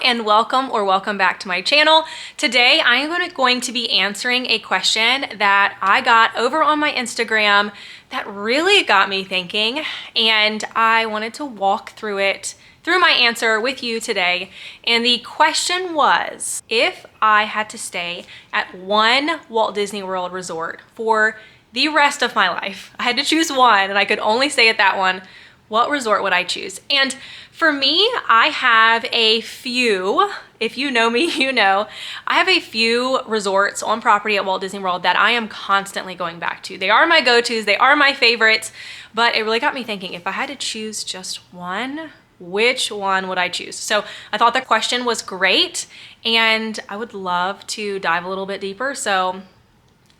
and welcome back to my channel. Today I am going to be answering a question that I got over on my Instagram that really got me thinking, and I wanted to walk through my answer with you today. And the question was, if I had to stay at one Walt Disney World resort for the rest of my life, I had to choose one and I could only stay at that one, what resort would I choose? And for me, I have a few, if you know me, you know, I have a few resorts on property at Walt Disney World that I am constantly going back to. They are my go-tos, they are my favorites, but it really got me thinking, if I had to choose just one, which one would I choose? So I thought the question was great and I would love to dive a little bit deeper, so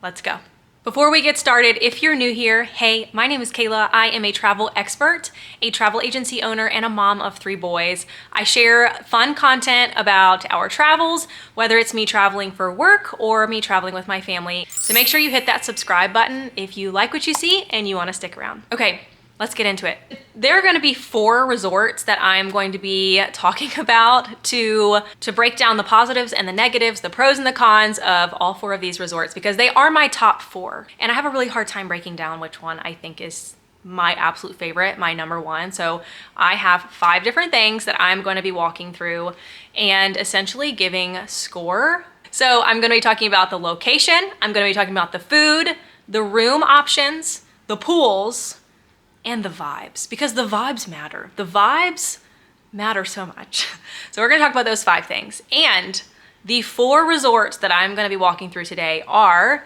let's go. Before we get started, if you're new here, hey, my name is Kayla. I am a travel expert, a travel agency owner, and a mom of 3 boys. I share fun content about our travels, whether it's me traveling for work or me traveling with my family. So make sure you hit that subscribe button if you like what you see and you want to stick around. Okay, let's get into it. There are going to be 4 resorts that I'm going to be talking about to break down the positives and the negatives, the pros and the cons of all 4 of these resorts, because they are my top 4. And I have a really hard time breaking down which one I think is my absolute favorite, my number 1. So I have 5 different things that I'm going to be walking through and essentially giving score. So I'm going to be talking about the location, I'm going to be talking about the food, the room options, the pools, and the vibes, because the vibes matter. The vibes matter so much. So we're gonna talk about those 5 things. And the 4 resorts that I'm gonna be walking through today are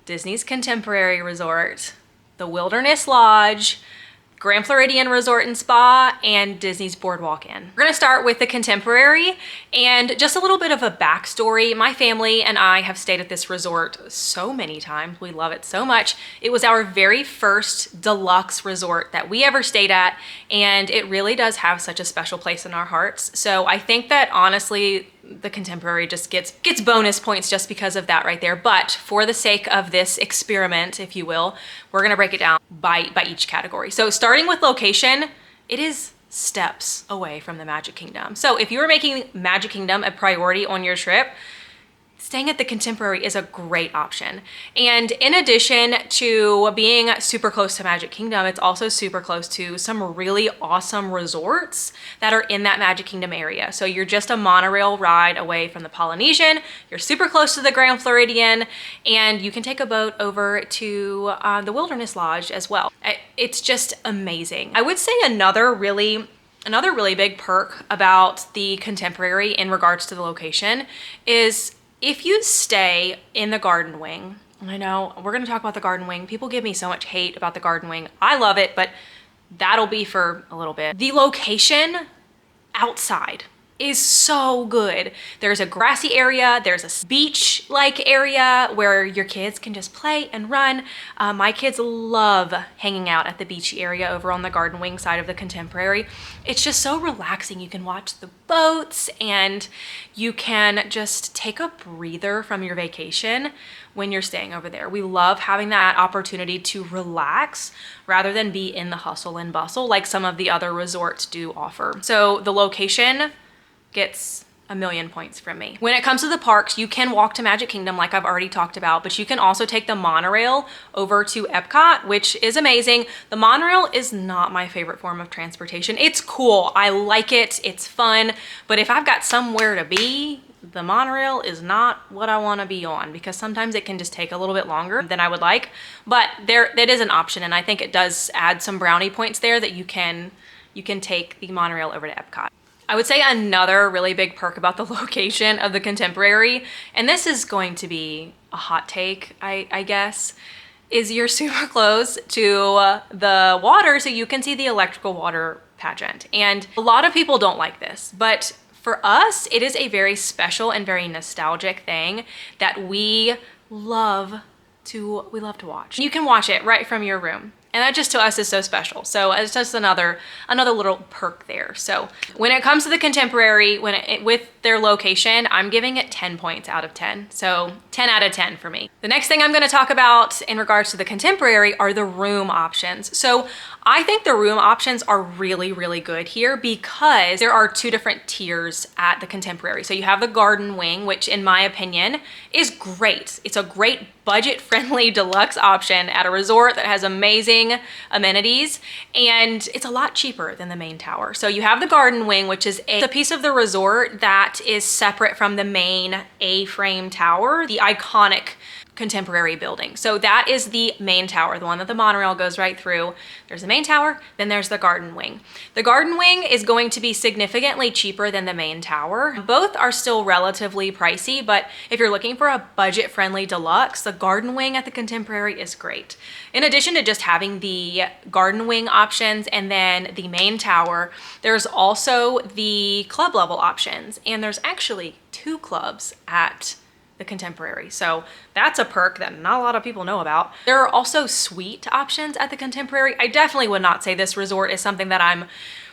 Disney's Contemporary Resort, the Wilderness Lodge, Grand Floridian Resort and Spa, and Disney's Boardwalk Inn. We're gonna start with the Contemporary, and just a little bit of a backstory. My family and I have stayed at this resort so many times. We love it so much. It was our very first deluxe resort that we ever stayed at, and it really does have such a special place in our hearts. So I think that honestly, the Contemporary just gets bonus points just because of that right there. But for the sake of this experiment, if you will, we're gonna break it down by each category. So starting with location, it is steps away from the Magic Kingdom. So if you were making Magic Kingdom a priority on your trip, staying at the Contemporary is a great option. And in addition to being super close to Magic Kingdom, it's also super close to some really awesome resorts that are in that Magic Kingdom area. So you're just a monorail ride away from the Polynesian, you're super close to the Grand Floridian, and you can take a boat over to the Wilderness Lodge as well. It's just amazing. I would say another really big perk about the Contemporary in regards to the location is if you stay in the Garden Wing. I know we're gonna talk about the Garden Wing. People give me so much hate about the Garden Wing. I love it, but that'll be for a little bit. The location outside is so good. There's a grassy area, there's a beach-like area where your kids can just play and run. My kids love hanging out at the beachy area over on the Garden Wing side of the Contemporary. It's just so relaxing. You can watch the boats and you can just take a breather from your vacation when you're staying over there. We love having that opportunity to relax rather than be in the hustle and bustle like some of the other resorts do offer. So the location gets a million points from me. When it comes to the parks, you can walk to Magic Kingdom like I've already talked about, but you can also take the monorail over to Epcot, which is amazing. The monorail is not my favorite form of transportation. It's cool, I like it, it's fun, but if I've got somewhere to be, the monorail is not what I want to be on, because sometimes it can just take a little bit longer than I would like. But that is an option, and I think it does add some brownie points there that you can take the monorail over to Epcot. I would say another really big perk about the location of the Contemporary, and this is going to be a hot take, I guess, is you're super close to the water, so you can see the electrical water pageant. And a lot of people don't like this, but for us, it is a very special and very nostalgic thing that we love to watch. You can watch it right from your room. And that just to us is so special. So it's just another little perk there. So when it comes to the Contemporary, with their location, I'm giving it 10 points out of 10. So 10 out of 10 for me. The next thing I'm gonna talk about in regards to the Contemporary are the room options. So I think the room options are really, really good here because there are two different tiers at the Contemporary. So you have the garden wing, which in my opinion is great. It's a great budget-friendly deluxe option at a resort that has amazing amenities, and it's a lot cheaper than the main tower. So you have the garden wing, which is a piece of the resort that is separate from the main A-frame tower, the iconic Contemporary building. So that is the main tower, the one that the monorail goes right through. There's the main tower, then there's the garden wing. The garden wing is going to be significantly cheaper than the main tower. Both are still relatively pricey, but if you're looking for a budget-friendly deluxe, the garden wing at the Contemporary is great. In addition to just having the garden wing options and then the main tower, there's also the club level options, and there's actually 2 clubs at the Contemporary. So that's a perk that not a lot of people know about. There are also suite options at the Contemporary. I definitely would not say this resort is something that I'm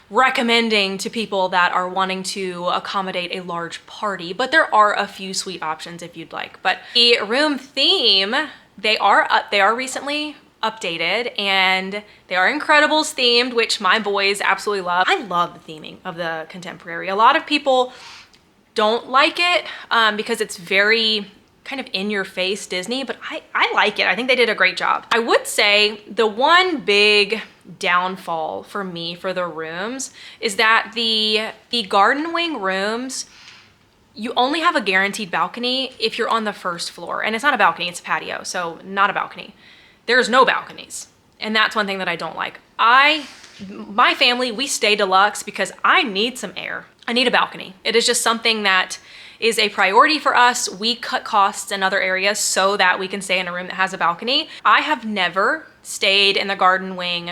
recommending to people that are wanting to accommodate a large party, but there are a few suite options if you'd like. But the room theme, they are recently updated, and they are Incredibles themed, which my boys absolutely love. I love the theming of the Contemporary. A lot of people don't like it because it's very kind of in-your-face Disney, but I like it. I think they did a great job. I would say the one big downfall for me for the rooms is that the garden wing rooms, you only have a guaranteed balcony if you're on the first floor. And it's not a balcony, it's a patio, so not a balcony. There's no balconies. And that's one thing that I don't like. My family, we stay deluxe because I need some air. I need a balcony. It is just something that is a priority for us. We cut costs in other areas so that we can stay in a room that has a balcony. I have never stayed in the garden wing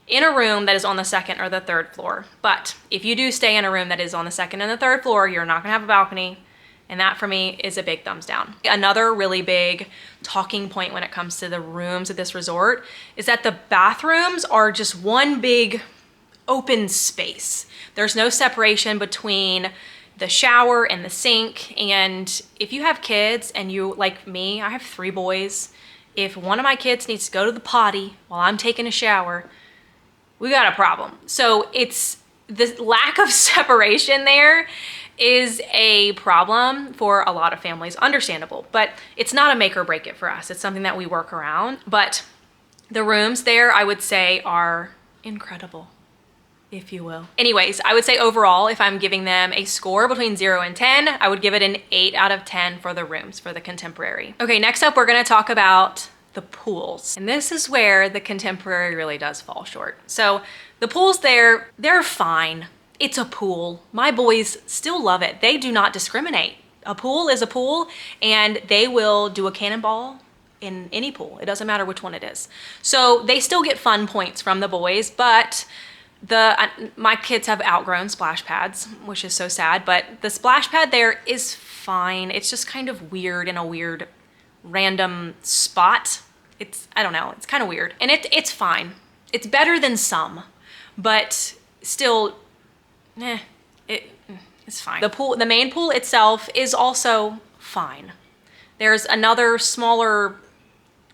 in a room that is on the 2nd or the 3rd floor. But if you do stay in a room that is on the 2nd and the 3rd floor, you're not gonna have a balcony. And that for me is a big thumbs down. Another really big talking point when it comes to the rooms at this resort is that the bathrooms are just one big open space. There's no separation between the shower and the sink. And if you have kids and you, like me, I have 3 boys. If one of my kids needs to go to the potty while I'm taking a shower, we got a problem. So it's the lack of separation there is a problem for a lot of families, understandable, but it's not a make or break it for us. It's something that we work around. But the rooms there, I would say, are incredible, if you will. Anyways, I would say overall, if I'm giving them a score between 0 and 10, I would give it an 8 out of 10 for the rooms for the Contemporary. Okay, next up, we're gonna talk about the pools. And this is where the Contemporary really does fall short. So the pools there, they're fine. It's a pool. My boys still love it. They do not discriminate. A pool is a pool, and they will do a cannonball in any pool. It doesn't matter which one it is. So they still get fun points from the boys, but my kids have outgrown splash pads, which is so sad, but the splash pad there is fine. It's just kind of weird in a weird random spot. I don't know, it's kind of weird. And it's fine. It's better than some, but still, it's fine. The main pool itself is also fine. There's another smaller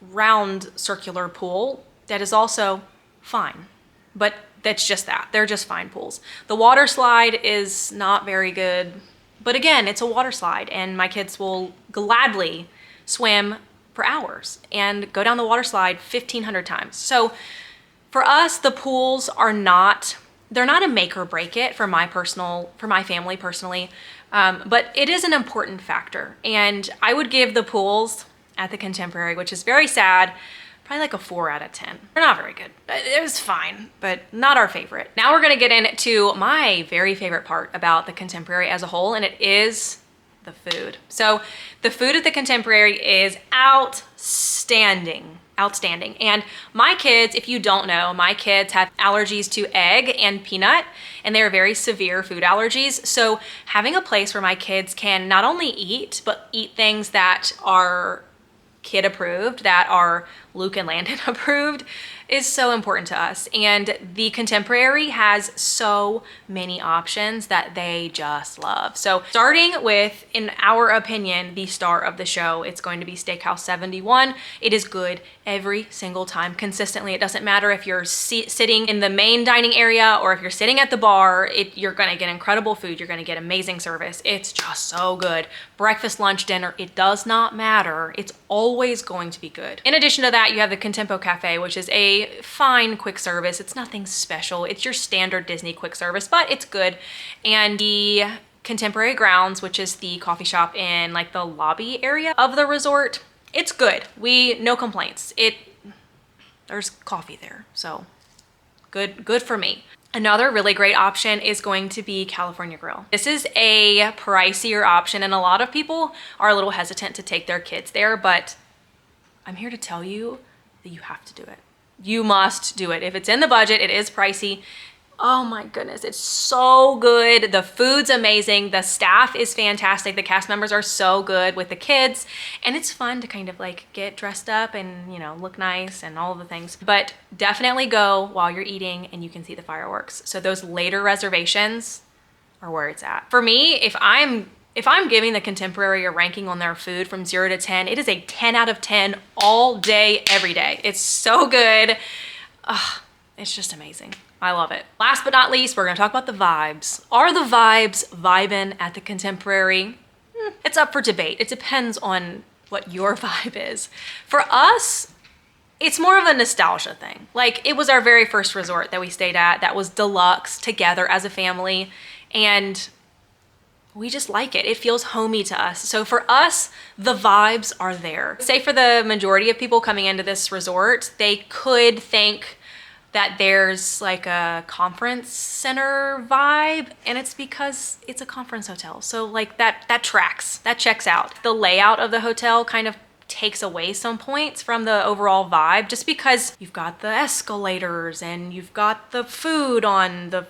round circular pool that is also fine, but that's just that. They're just fine pools. The water slide is not very good, but again, it's a water slide, and my kids will gladly swim for hours and go down the water slide 1,500 times. So for us, the pools are they're not a make or break it for my family personally, but it is an important factor. And I would give the pools at the Contemporary, which is very sad, probably like a 4 out of 10. They're not very good. It was fine, but not our favorite. Now we're gonna get into my very favorite part about the Contemporary as a whole, and it is the food. So the food at the Contemporary is outstanding. And my kids, if you don't know, my kids have allergies to egg and peanut, and they're very severe food allergies. So having a place where my kids can not only eat, but eat things that are kid approved, that are Luke and Landon approved, is so important to us. And the Contemporary has so many options that they just love. So starting with, in our opinion, the star of the show, it's going to be Steakhouse 71. It is good every single time, consistently. It doesn't matter if you're sitting in the main dining area or if you're sitting at the bar, you're gonna get incredible food. You're gonna get amazing service. It's just so good. Breakfast, lunch, dinner, it does not matter. It's always going to be good. In addition to that, you have the Contempo Cafe, which is a fine quick service. It's nothing special. It's your standard Disney quick service, but it's good. And the Contemporary Grounds, which is the coffee shop in like the lobby area of the resort, it's good. No complaints. There's coffee there, so good for me. Another really great option is going to be California Grill. This is a pricier option, and a lot of people are a little hesitant to take their kids there, but I'm here to tell you that you have to do it. You must do it. If it's in the budget, it is pricey. Oh my goodness, it's so good. The food's amazing. The staff is fantastic. The cast members are so good with the kids, and it's fun to kind of like get dressed up and, you know, look nice and all of the things. But definitely go while you're eating and you can see the fireworks. So those later reservations are where it's at. For me, if I'm giving the Contemporary a ranking on their food from 0 to 10, it is a 10 out of 10 all day, every day. It's so good. It's just amazing. I love it. Last but not least, we're gonna talk about the vibes. Are the vibes vibing at the Contemporary? It's up for debate. It depends on what your vibe is. For us, it's more of a nostalgia thing. Like, it was our very first resort that we stayed at that was deluxe together as a family, and we just like it. It feels homey to us. So for us, the vibes are there. Say for the majority of people coming into this resort, they could think that there's like a conference center vibe, and it's because it's a conference hotel. So like that tracks, that checks out. The layout of the hotel kind of takes away some points from the overall vibe, just because you've got the escalators and you've got the food on the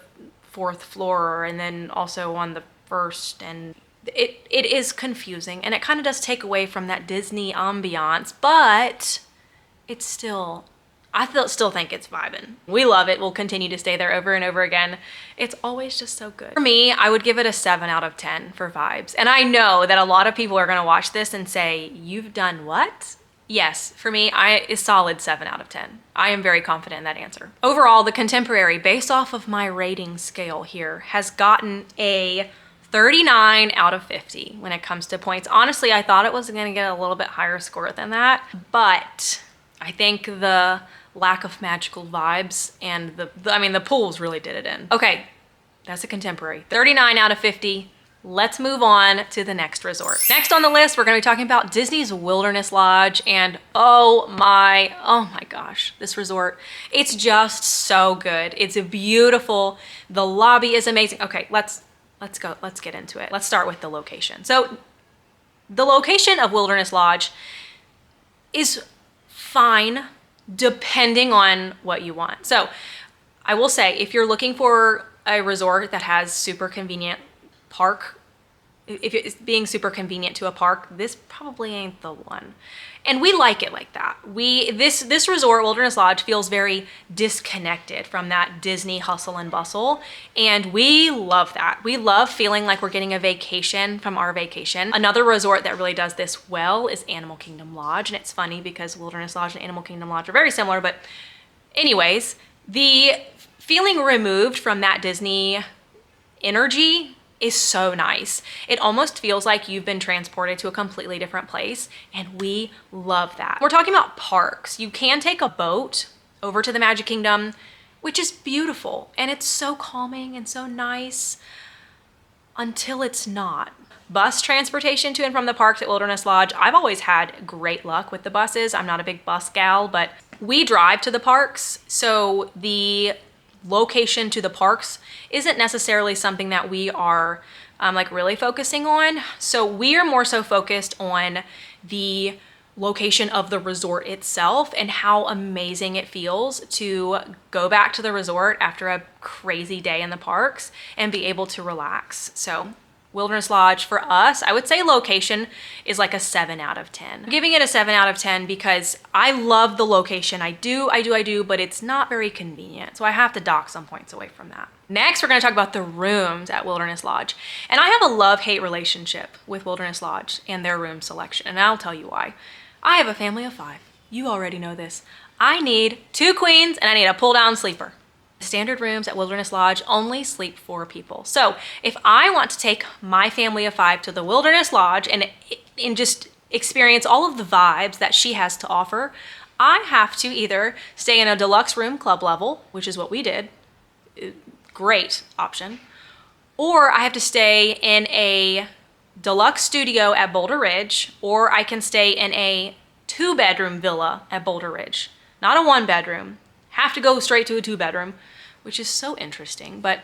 4th floor and then also on the 1st, and it is confusing, and it kind of does take away from that Disney ambiance, but it's still, I still think it's vibing. We love it. We'll continue to stay there over and over again. It's always just so good. For me, I would give it a 7 out of 10 for vibes. And I know that a lot of people are gonna watch this and say, you've done what? Yes, for me, a solid 7 out of 10. I am very confident in that answer. Overall, the Contemporary, based off of my rating scale here, has gotten a 39 out of 50 when it comes to points. Honestly, I thought it was gonna get a little bit higher score than that, but I think the lack of magical vibes and the pools really did it in. Okay, that's a Contemporary. 39 out of 50. Let's move on to the next resort. Next on the list, we're gonna be talking about Disney's Wilderness Lodge, and oh my gosh, this resort, it's just so good. It's beautiful. The lobby is amazing. Okay, let's go, let's get into it. Let's start with the location. So the location of Wilderness Lodge is fine depending on what you want. So I will say, if you're looking for a resort that has super convenient park, if it's being super convenient to a park, this probably ain't the one. And we like it like that. This resort, Wilderness Lodge, feels very disconnected from that Disney hustle and bustle, and we love that. We love feeling like we're getting a vacation from our vacation. Another resort that really does this well is Animal Kingdom Lodge, and it's funny because Wilderness Lodge and Animal Kingdom Lodge are very similar, but anyways, the feeling removed from that Disney energy is so nice. It almost feels like you've been transported to a completely different place, and we love that. We're talking about parks. You can take a boat over to the Magic Kingdom, which is beautiful, and it's so calming and so nice until it's not. Bus transportation to and from the parks at Wilderness Lodge, I've always had great luck with the buses. I'm not a big bus gal, but we drive to the parks, so the location to the parks isn't necessarily something that we are like really focusing on. So we are more so focused on the location of the resort itself and how amazing it feels to go back to the resort after a crazy day in the parks and be able to relax. So Wilderness Lodge for us, I would say location is like a 7 out of 10. I'm giving it a 7 out of 10 because I love the location. I do, but it's not very convenient. So I have to dock some points away from that. Next, we're gonna talk about the rooms at Wilderness Lodge. And I have a love-hate relationship with Wilderness Lodge and their room selection, and I'll tell you why. I have a family of 5. You already know this. I need 2 queens and I need a pull-down sleeper. Standard rooms at Wilderness Lodge only sleep 4 people. So if I want to take my family of 5 to the Wilderness Lodge and just experience all of the vibes that she has to offer, I have to either stay in a deluxe room club level, which is what we did, great option, or I have to stay in a deluxe studio at Boulder Ridge, or I can stay in a 2-bedroom villa at Boulder Ridge. Not a 1-bedroom. Have to go straight to a 2-bedroom, which is so interesting. But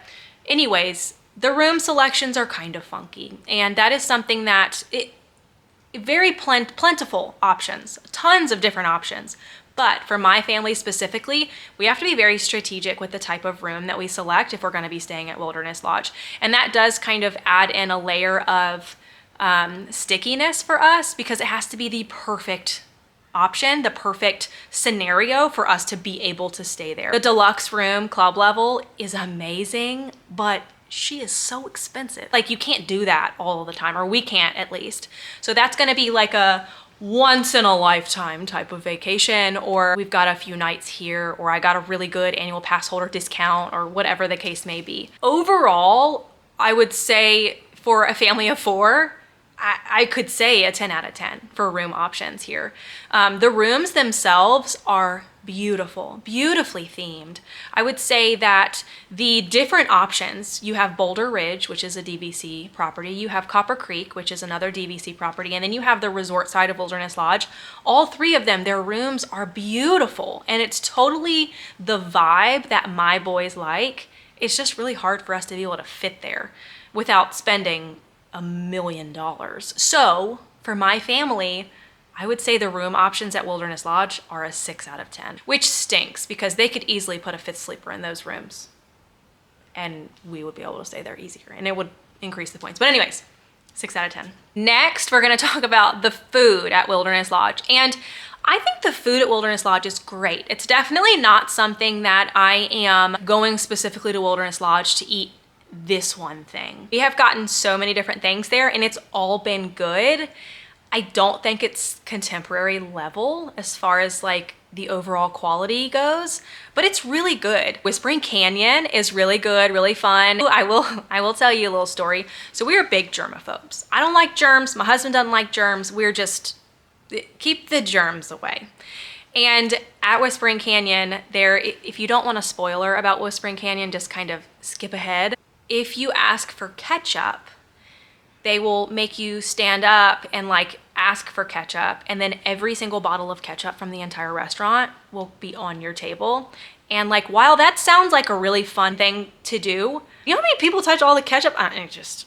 anyways, the room selections are kind of funky. And that is something that, very plentiful options, tons of different options. But for my family specifically, we have to be very strategic with the type of room that we select if we're gonna be staying at Wilderness Lodge. And that does kind of add in a layer of stickiness for us because it has to be the perfect option, the perfect scenario for us to be able to stay there. The deluxe room club level is amazing, but she is so expensive. Like you can't do that all the time, or we can't at least. So that's gonna be like a once in a lifetime type of vacation, or we've got a few nights here, or I got a really good annual pass holder discount, or whatever the case may be. Overall, I would say for a family of 4, I could say a 10 out of 10 for room options here. The rooms themselves are beautiful, beautifully themed. I would say that the different options, you have Boulder Ridge, which is a DVC property, you have Copper Creek, which is another DVC property, and then you have the resort side of Wilderness Lodge. All 3 of them, their rooms are beautiful, and it's totally the vibe that my boys like. It's just really hard for us to be able to fit there without spending $1 million. So for my family, I would say the room options at Wilderness Lodge are a 6 out of 10, which stinks because they could easily put a 5th sleeper in those rooms and we would be able to stay there easier and it would increase the points. But anyways, 6 out of 10. Next, we're gonna talk about the food at Wilderness Lodge. And I think the food at Wilderness Lodge is great. It's definitely not something that I am going specifically to Wilderness Lodge to eat this one thing. We have gotten so many different things there and it's all been good. I don't think it's contemporary level as far as like the overall quality goes, but it's really good. Whispering Canyon is really good, really fun. I will tell you a little story. So we are big germaphobes. I don't like germs. My husband doesn't like germs. We're just, keep the germs away. And at Whispering Canyon, if you don't want a spoiler about Whispering Canyon, just kind of skip ahead. If you ask for ketchup, they will make you stand up and like ask for ketchup, and then every single bottle of ketchup from the entire restaurant will be on your table. And like, while that sounds like a really fun thing to do, you know how many people touch all the ketchup? It's just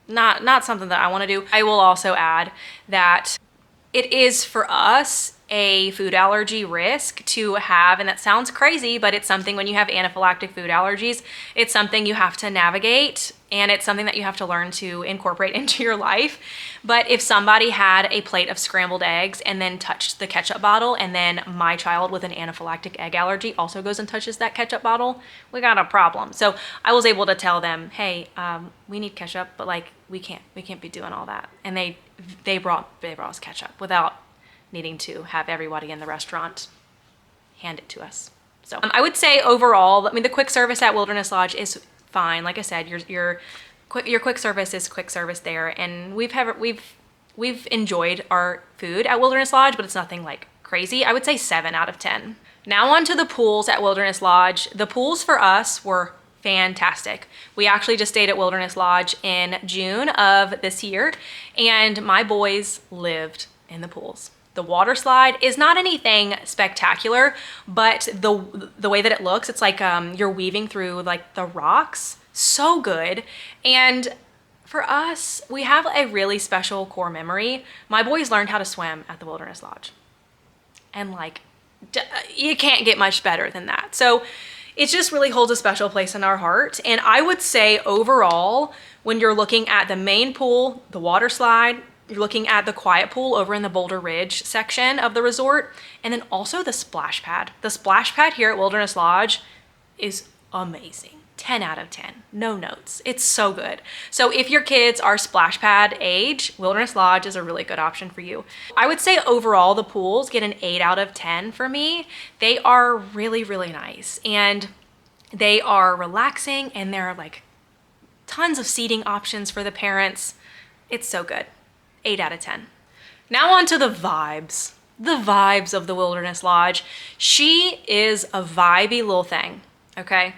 not something that I want to do. I will also add that it is for us a food allergy risk to have, and that sounds crazy, but it's something when you have anaphylactic food allergies, it's something you have to navigate and it's something that you have to learn to incorporate into your life. But if somebody had a plate of scrambled eggs and then touched the ketchup bottle, and then my child with an anaphylactic egg allergy also goes and touches that ketchup bottle, we got a problem. So I was able to tell them, hey, we need ketchup, but like we can't be doing all that. And they brought us ketchup without needing to have everybody in the restaurant hand it to us. So I would say overall, I mean, the quick service at Wilderness Lodge is fine. Like I said, your quick service is quick service there, and we've enjoyed our food at Wilderness Lodge, but it's nothing like crazy. I would say 7 out of 10. Now on to the pools at Wilderness Lodge. The pools for us were fantastic. We actually just stayed at Wilderness Lodge in June of this year, and my boys lived in the pools. The water slide is not anything spectacular, but the way that it looks, it's like you're weaving through like the rocks. So good. And for us, we have a really special core memory. My boys learned how to swim at the Wilderness Lodge. And like, you can't get much better than that. So it just really holds a special place in our heart. And I would say overall, When you're looking at the main pool, the water slide, you're looking at the quiet pool over in the Boulder Ridge section of the resort, and then also the splash pad. The splash pad here at Wilderness Lodge is amazing. 10 out of 10, no notes. It's so good. So if your kids are splash pad age, Wilderness Lodge is a really good option for you. I would say overall the pools get an 8 out of 10 for me. They are really, really nice, and they are relaxing, and there are like tons of seating options for the parents. It's so good. 8 out of 10. Now on to the vibes. The vibes of the Wilderness Lodge. She is a vibey little thing, okay?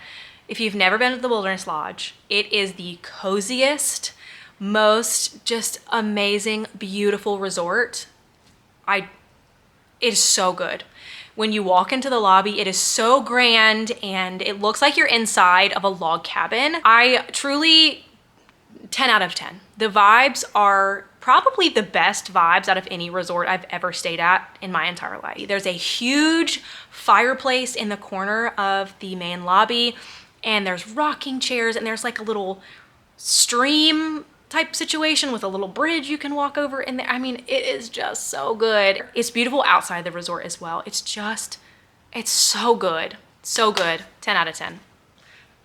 If you've never been to the Wilderness Lodge, it is the coziest, most just amazing, beautiful resort. It is so good. When you walk into the lobby, it is so grand, and it looks like you're inside of a log cabin. I truly, 10 out of 10. The vibes are probably the best vibes out of any resort I've ever stayed at in my entire life. There's a huge fireplace in the corner of the main lobby, and there's rocking chairs, and there's like a little stream type situation with a little bridge you can walk over in there. I mean, it is just so good. It's beautiful outside the resort as well. It's so good. So good. 10 out of 10.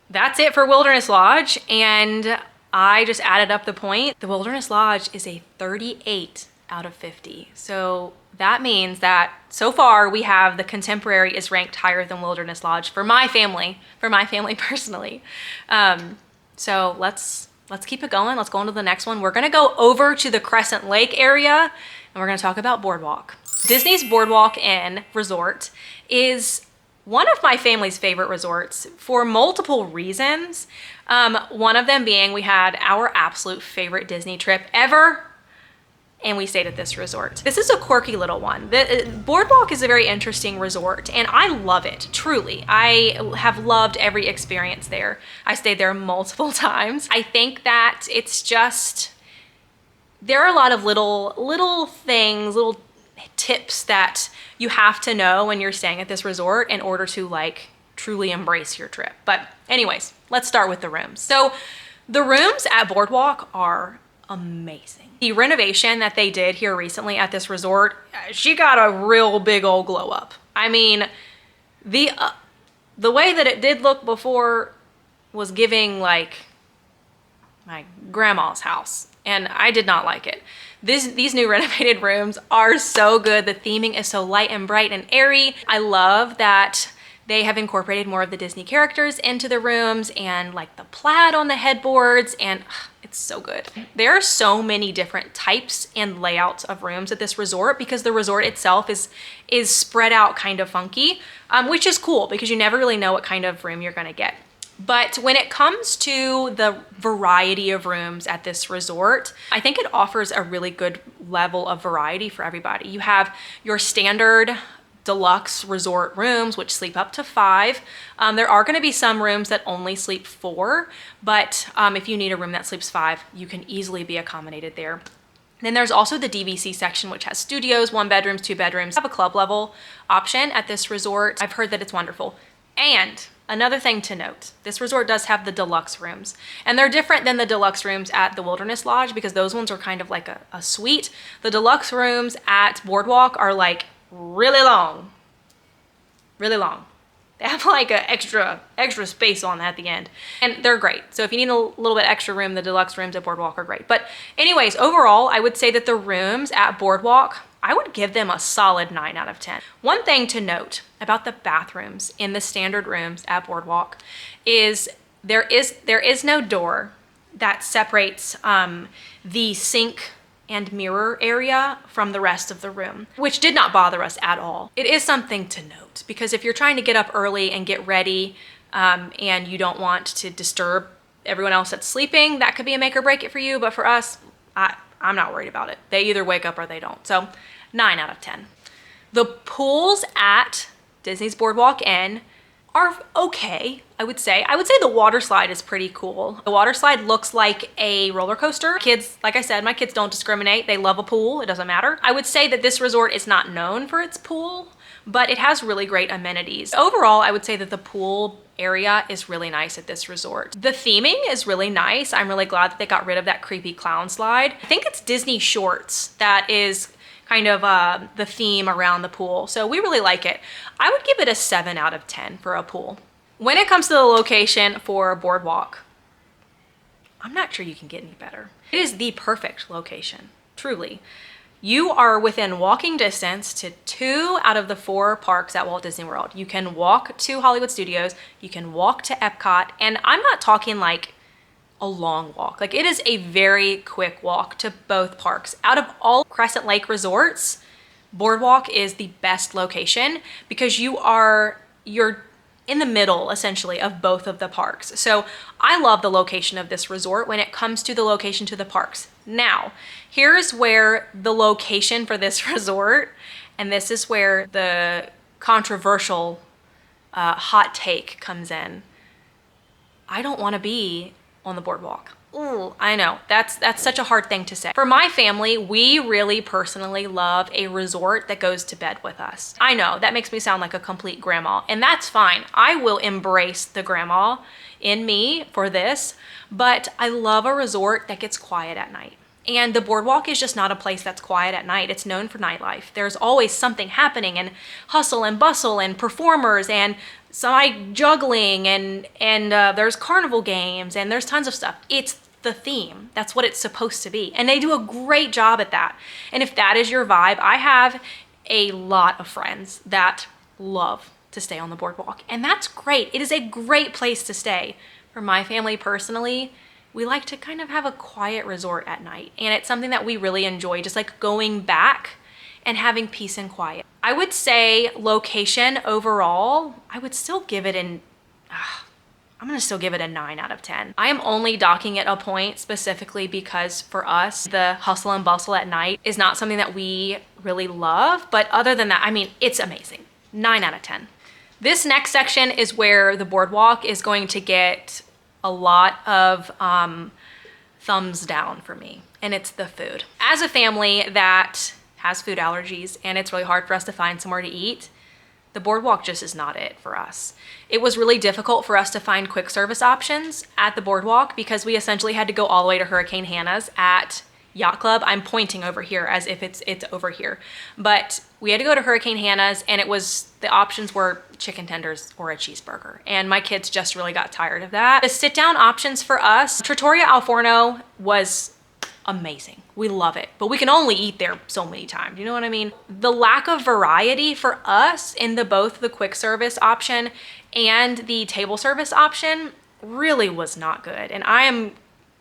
That's it for Wilderness Lodge, and I just added up the point. The Wilderness Lodge is a 38 out of 50. So that means that so far we have the Contemporary is ranked higher than Wilderness Lodge for my family personally. So let's keep it going. Let's go on to the next one. We're gonna go over to the Crescent Lake area, and we're gonna talk about Boardwalk. Disney's Boardwalk Inn Resort is one of my family's favorite resorts for multiple reasons. One of them being we had our absolute favorite Disney trip ever, and we stayed at this resort. This is a quirky little one. The Boardwalk is a very interesting resort, and I love it, truly. I have loved every experience there. I stayed there multiple times. I think that it's just, there are a lot of little things, little tips that you have to know when you're staying at this resort in order to like truly embrace your trip. But anyways, let's start with the rooms. So the rooms at Boardwalk are amazing. The renovation that they did here recently at this resort, she got a real big old glow up. I mean, the way that it did look before was giving like my grandma's house, and I did not like it. These new renovated rooms are so good. The theming is so light and bright and airy. I love that they have incorporated more of the Disney characters into the rooms, and like the plaid on the headboards, and it's so good. There are so many different types and layouts of rooms at this resort because the resort itself is spread out kind of funky, which is cool because you never really know what kind of room you're gonna get. But when it comes to the variety of rooms at this resort, I think it offers a really good level of variety for everybody. You have your standard deluxe resort rooms, which sleep up to 5. There are going to be some rooms that only sleep 4, but if you need a room that sleeps 5, you can easily be accommodated there. Then there's also the DVC section, which has studios, 1 bedrooms, 2 bedrooms. I have a club level option at this resort. I've heard that it's wonderful. And another thing to note, this resort does have the deluxe rooms, and they're different than the deluxe rooms at the Wilderness Lodge because those ones are kind of like a suite. The deluxe rooms at Boardwalk are like really long. They have like a extra space on at the end, and they're great. So if you need a little bit extra room, the deluxe rooms at Boardwalk are great. But anyways, overall, I would say that the rooms at Boardwalk, I would give them a solid 9 out of 10. One thing to note about the bathrooms in the standard rooms at Boardwalk is there is no door that separates the sink and mirror area from the rest of the room, which did not bother us at all. It is something to note because if you're trying to get up early and get ready and you don't want to disturb everyone else that's sleeping, that could be a make or break it for you. But for us, I'm not worried about it. They either wake up or they don't. So 9 out of 10. The pools at Disney's Boardwalk Inn are okay, I would say. I would say the water slide is pretty cool. The water slide looks like a roller coaster. Kids, like I said, my kids don't discriminate. They love a pool, it doesn't matter. I would say that this resort is not known for its pool, but it has really great amenities. Overall, I would say that the pool area is really nice at this resort. The theming is really nice. I'm really glad that they got rid of that creepy clown slide. I think it's Disney Shorts that is kind of the theme around the pool. So we really like it. I would give it a 7 out of 10 for a pool. When it comes to the location for Boardwalk, I'm not sure you can get any better. It is the perfect location, truly. You are within walking distance to 2 out of the 4 parks at Walt Disney World. You can walk to Hollywood Studios, you can walk to Epcot, and I'm not talking like a long walk. Like, it is a very quick walk to both parks. Out of all Crescent Lake resorts, Boardwalk is the best location because you're in the middle essentially of both of the parks. So I love the location of this resort when it comes to the location to the parks. Now, here's where the location for this resort, and this is where the controversial hot take comes in. I don't want to be on the boardwalk. Ooh, I know, that's such a hard thing to say. For my family, we really personally love a resort that goes to bed with us. I know that makes me sound like a complete grandma, and that's fine. I will embrace the grandma in me for this, but I love a resort that gets quiet at night. And the boardwalk is just not a place that's quiet at night. It's known for nightlife. There's always something happening, and hustle and bustle and performers and side juggling and there's carnival games and there's tons of stuff. It's the theme. That's what it's supposed to be. And they do a great job at that. And if that is your vibe, I have a lot of friends that love to stay on the boardwalk. And that's great. It is a great place to stay. For my family personally, we like to kind of have a quiet resort at night. And it's something that we really enjoy, just like going back and having peace and quiet. I would say location overall, I would still give it I'm gonna still give it a 9 out of 10. I am only docking it a point specifically because for us, the hustle and bustle at night is not something that we really love. But other than that, I mean, it's amazing. 9 out of 10. This next section is where the boardwalk is going to get a lot of thumbs down for me, and it's the food. As a family that has food allergies and it's really hard for us to find somewhere to eat, the boardwalk just is not it for us. It was really difficult for us to find quick service options at the boardwalk because we essentially had to go all the way to Hurricane Hannah's at Yacht Club. I'm pointing over here as if it's over here. But we had to go to Hurricane Hannah's, and the options were chicken tenders or a cheeseburger. And my kids just really got tired of that. The sit down options for us, Trattoria Al Forno was amazing. We love it, but we can only eat there so many times. You know what I mean? The lack of variety for us in both the quick service option and the table service option really was not good. And I am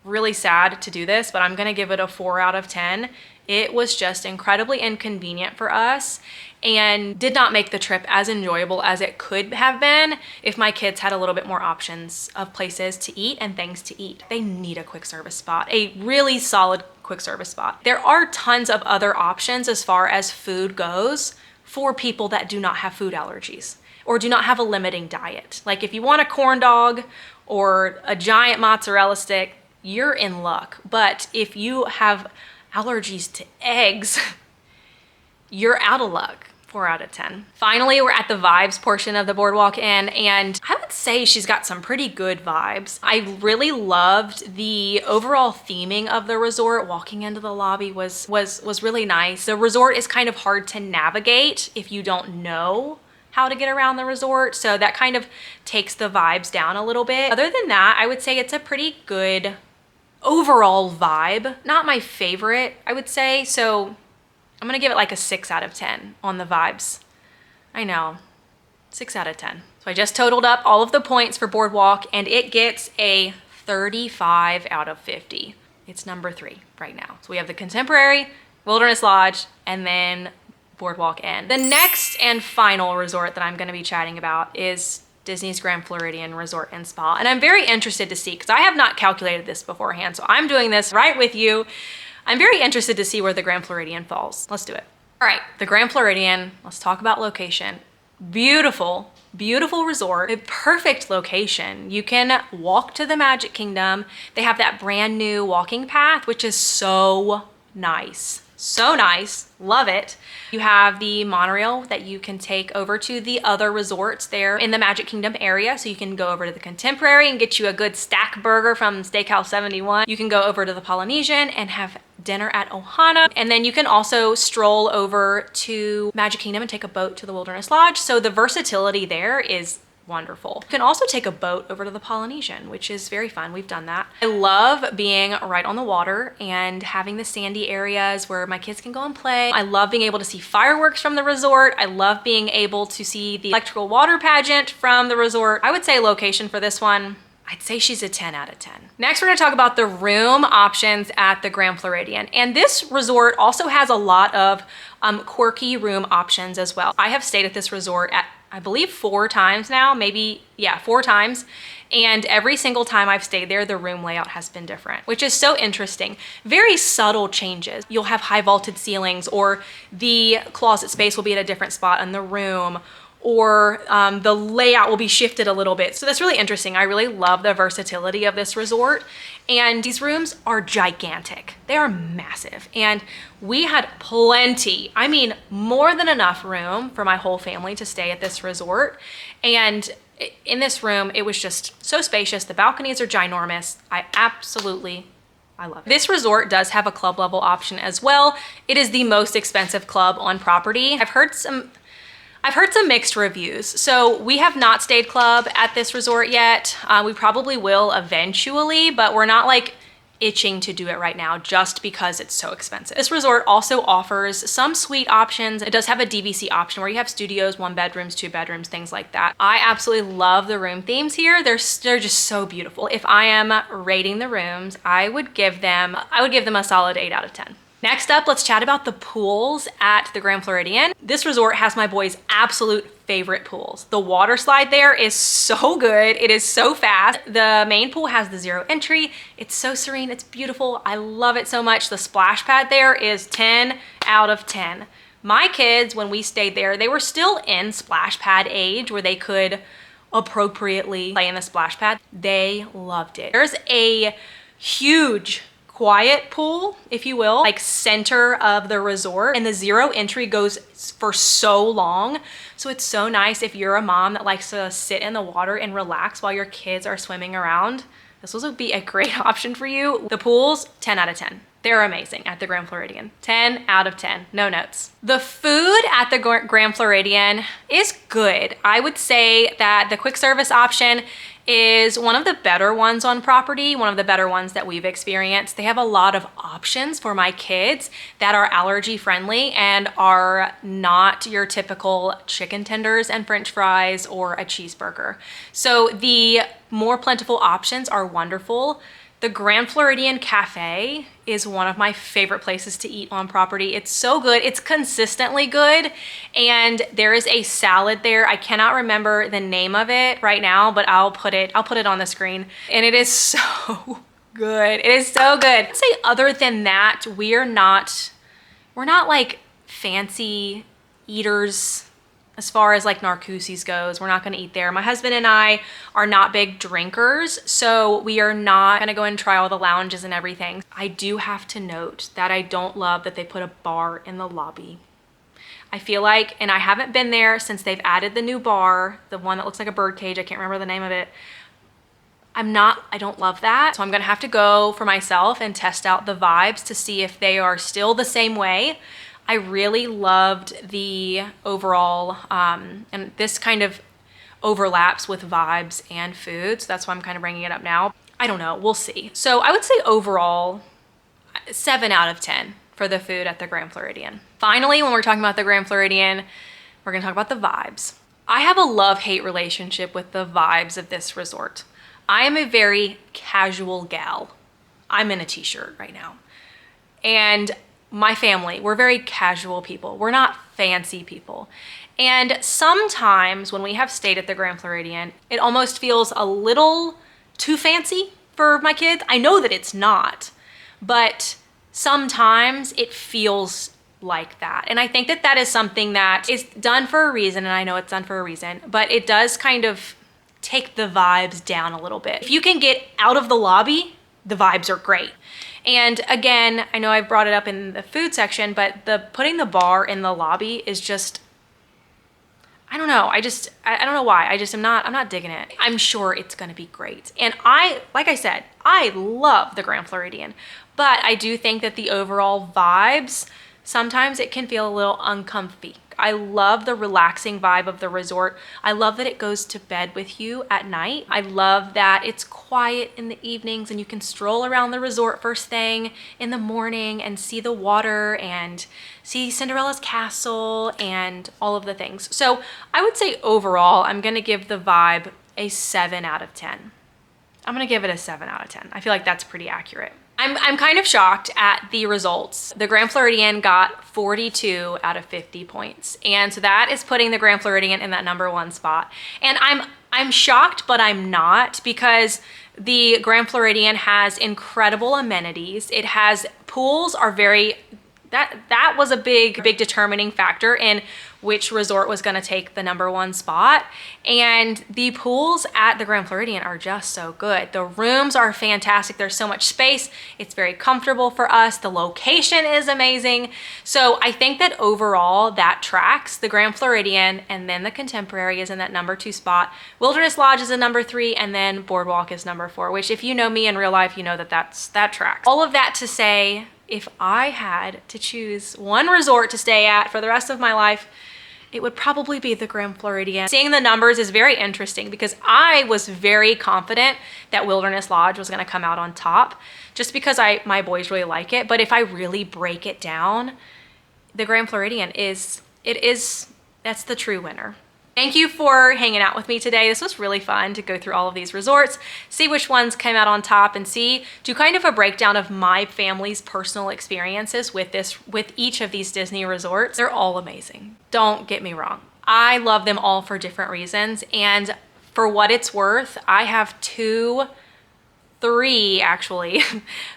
really sad to do this, but I'm gonna give it a 4 out of 10. It was just incredibly inconvenient for us and did not make the trip as enjoyable as it could have been if my kids had a little bit more options of places to eat and things to eat. They need a quick service spot, a really solid quick service spot. There are tons of other options as far as food goes for people that do not have food allergies or do not have a limiting diet. Like if you want a corn dog or a giant mozzarella stick, you're in luck. But if you have allergies to eggs, you're out of luck. 4 out of 10. Finally, we're at the vibes portion of the Boardwalk Inn, and I would say she's got some pretty good vibes. I really loved the overall theming of the resort. Walking into the lobby was really nice. The resort is kind of hard to navigate if you don't know how to get around the resort, so that kind of takes the vibes down a little bit. Other than that, I would say it's a pretty good overall vibe. Not my favorite, I would say, so I'm gonna give it like a 6 out of 10 on the vibes. I know, 6 out of 10. So I just totaled up all of the points for Boardwalk, and it gets a 35 out of 50. It's number 3 right now. So we have the Contemporary, Wilderness Lodge, and then Boardwalk Inn. The next and final resort that I'm gonna be chatting about is Disney's Grand Floridian Resort and Spa. And I'm very interested to see, because I have not calculated this beforehand, so I'm doing this right with you. I'm very interested to see where the Grand Floridian falls. Let's do it. All right, the Grand Floridian, let's talk about location. Beautiful, beautiful resort, a perfect location. You can walk to the Magic Kingdom. They have that brand new walking path, which is so nice. So nice, love it. You have the monorail that you can take over to the other resorts there in the Magic Kingdom area. So you can go over to the Contemporary and get you a good stack burger from Steakhouse 71. You can go over to the Polynesian and have dinner at Ohana. And then you can also stroll over to Magic Kingdom and take a boat to the Wilderness Lodge. So the versatility there is wonderful. You can also take a boat over to the Polynesian, which is very fun. We've done that. I love being right on the water and having the sandy areas where my kids can go and play. I love being able to see fireworks from the resort. I love being able to see the electrical water pageant from the resort. I would say location for this one, I'd say she's a 10 out of 10. Next, we're gonna talk about the room options at the Grand Floridian. And this resort also has a lot of quirky room options as well. I have stayed at this resort at, I believe 4 times now, maybe, yeah, 4 times. And every single time I've stayed there, the room layout has been different, which is so interesting. Very subtle changes. You'll have high vaulted ceilings, or the closet space will be at a different spot in the room, or the layout will be shifted a little bit. So that's really interesting. I really love the versatility of this resort. And these rooms are gigantic. They are massive. And we had plenty, I mean, more than enough room for my whole family to stay at this resort. And in this room, it was just so spacious. The balconies are ginormous. I love it. This resort does have a club level option as well. It is the most expensive club on property. I've heard some mixed reviews. So we have not stayed club at this resort yet. We probably will eventually, but we're not like itching to do it right now just because it's so expensive. This resort also offers some suite options. It does have a DVC option where you have studios, 1 bedrooms, 2 bedrooms, things like that. I absolutely love the room themes here. They're just so beautiful. If I am rating the rooms, I would give them a solid 8 out of 10. Next up, let's chat about the pools at the Grand Floridian. This resort has my boys' absolute favorite pools. The water slide there is so good. It is so fast. The main pool has the 0 entry. It's so serene, it's beautiful. I love it so much. The splash pad there is 10 out of 10. My kids, when we stayed there, they were still in splash pad age where they could appropriately play in the splash pad. They loved it. There's a huge quiet pool, if you will, like center of the resort, and the 0 entry goes for so long. So it's so nice if you're a mom that likes to sit in the water and relax while your kids are swimming around. This will be a great option for you. The pools, 10 out of 10. They're amazing at the Grand Floridian. 10 out of 10, no notes. The food at the Grand Floridian is good. I would say that the quick service option is one of the better ones on property, one of the better ones that we've experienced. They have a lot of options for my kids that are allergy friendly and are not your typical chicken tenders and french fries or a cheeseburger. So the more plentiful options are wonderful. The Grand Floridian Cafe is one of my favorite places to eat on property. It's so good. It's consistently good. And there is a salad there. I cannot remember the name of it right now, but I'll put it on the screen. And it is so good. It is so good. I'd say other than that, we're not like fancy eaters as far as like Narcoossee's goes. We're not gonna eat there. My husband and I are not big drinkers, so we are not gonna go and try all the lounges and everything. I do have to note that I don't love that they put a bar in the lobby. I feel like, and I haven't been there since they've added the new bar, the one that looks like a bird cage, I can't remember the name of it. I don't love that. So I'm gonna have to go for myself and test out the vibes to see if they are still the same way. I really loved the overall, and this kind of overlaps with vibes and food, so that's why I'm kind of bringing it up now. I don't know, we'll see. So I would say overall, 7 out of 10 for the food at the Grand Floridian. Finally, when we're talking about the Grand Floridian, we're gonna talk about the vibes. I have a love-hate relationship with the vibes of this resort. I am a very casual gal. I'm in a t-shirt right now. And my family, we're very casual people. We're not fancy people. And sometimes when we have stayed at the Grand Floridian, it almost feels a little too fancy for my kids. I know that it's not, but sometimes it feels like that. And I think that that is something that is done for a reason, and I know it's done for a reason, but it does kind of take the vibes down a little bit. If you can get out of the lobby, the vibes are great. And again, I know I've brought it up in the food section, but putting the bar in the lobby is just, I don't know. I don't know why. I'm not digging it. I'm sure it's gonna be great. And like I said, I love the Grand Floridian, but I do think that the overall vibes, sometimes it can feel a little uncomfy. I love the relaxing vibe of the resort. I love that it goes to bed with you at night. I love that it's quiet in the evenings and you can stroll around the resort first thing in the morning and see the water and see Cinderella's castle and all of the things. So I would say overall, I'm gonna give the vibe a 7 out of 10. I'm gonna give it a 7 out of 10. I feel like that's pretty accurate. I'm kind of shocked at the results. The Grand Floridian got 42 out of 50 points. And so that is putting the Grand Floridian in that -- 1 spot. And I'm shocked, but I'm not, because the Grand Floridian has incredible amenities. It has pools are very, that was a big determining factor in which resort was gonna take the #1 spot. And the pools at the Grand Floridian are just so good. The rooms are fantastic. There's so much space. It's very comfortable for us. The location is amazing. So I think that overall that tracks. The Grand Floridian and then the Contemporary is in that #2 spot. Wilderness Lodge is a #3, and then Boardwalk is #4, which if you know me in real life, you know that that tracks. All of that to say, if I had to choose one resort to stay at for the rest of my life, it would probably be the Grand Floridian. Seeing the numbers is very interesting because I was very confident that Wilderness Lodge was gonna come out on top just because my boys really like it. But if I really break it down, the Grand Floridian that's the true winner. Thank you for hanging out with me today. This was really fun to go through all of these resorts, see which ones came out on top, and do kind of a breakdown of my family's personal experiences with each of these Disney resorts. They're all amazing. Don't get me wrong. I love them all for different reasons. And for what it's worth, I have three actually,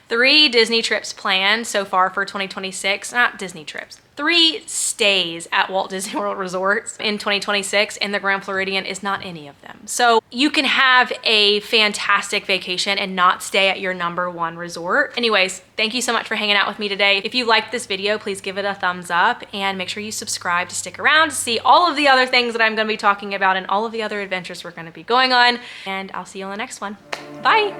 3 Disney trips planned so far for 2026, not Disney trips, 3 stays at Walt Disney World resorts in 2026, and the Grand Floridian is not any of them. So you can have a fantastic vacation and not stay at your #1 resort. Anyways, thank you so much for hanging out with me today. If you liked this video, please give it a thumbs up and make sure you subscribe to stick around to see all of the other things that I'm gonna be talking about and all of the other adventures we're gonna be going on. And I'll see you on the next one. Bye.